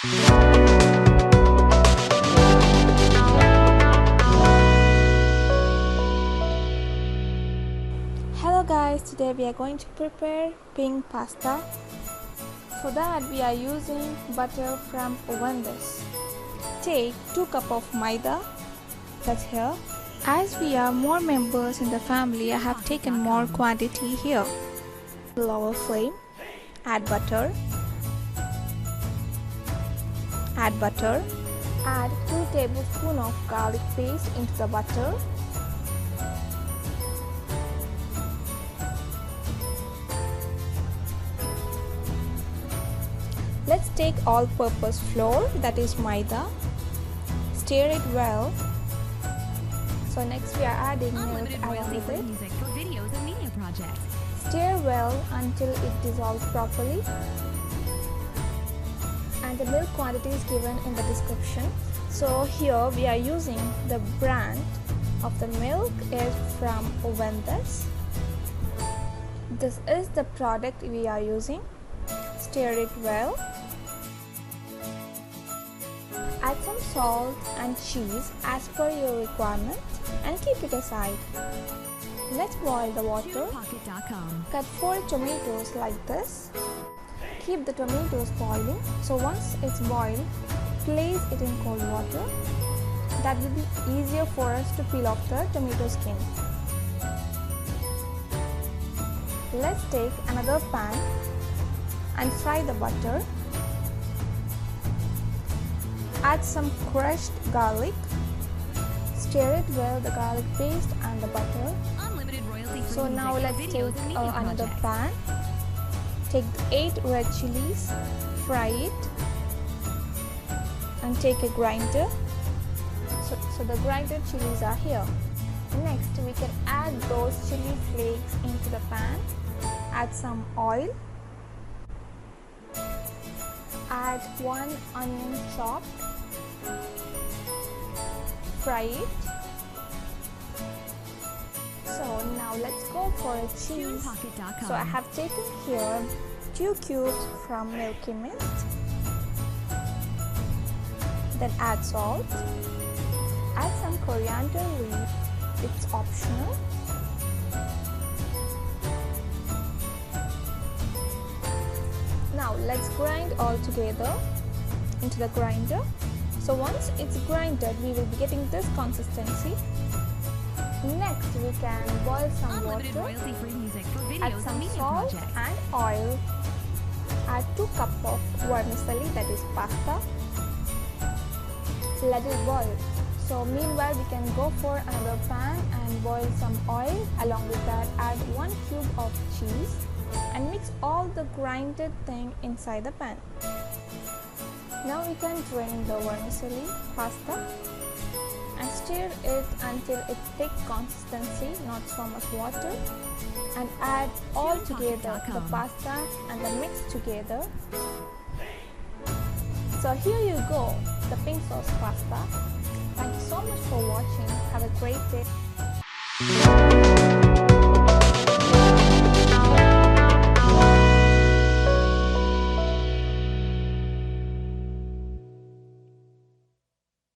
Hello guys, today we are going to prepare pink pasta. For that we are using butter from Ovendes. Take 2 cups of Maida, that's here. As we are more members in the family, I have taken more quantity here. Lower flame, add butter, add 2 tablespoons of garlic paste into the butter. Let's take all-purpose flour, that is Maida. Stir it well. So next we are adding milk along with it. Stir well until it dissolves properly. And the milk quantity is given in the description. So here we are using the brand of the milk is from Ovendes. This is the product we are using. Stir it well. Add some salt and cheese as per your requirement and keep it aside. Let's boil the water. Cut 4 tomatoes like this. Keep the tomatoes boiling. So once it's boiled, place it in cold water. That will be easier for us to peel off the tomato skin. Let's take another pan and fry the butter. Add some crushed garlic. Stir it well, the garlic paste and the butter. So now let's take another pan. Take 8 red chilies, fry it and take a grinder. So the grinded chilies are here. Next we can add those chili flakes into the pan. Add some oil. Add 1 onion chopped. Fry it. So now let's go for a cheese. So I have taken here 2 cubes from Milky Mist. Then add salt. Add some coriander leaf. It's optional. Now let's grind all together into the grinder. So once it's grinded, we will be getting this consistency. Next we can boil some water, add some salt and oil, add 2 cups of vermicelli, that is pasta. Let it boil. So meanwhile we can go for another pan and boil some oil. Along with that add 1 cube of cheese and mix all the grinded thing inside the pan. Now we can drain the vermicelli pasta and stir it until it thick consistency, not so much water, and add all together the pasta and the mix together. So here you go, the pink sauce pasta. Thank you so much for watching. Have a great day.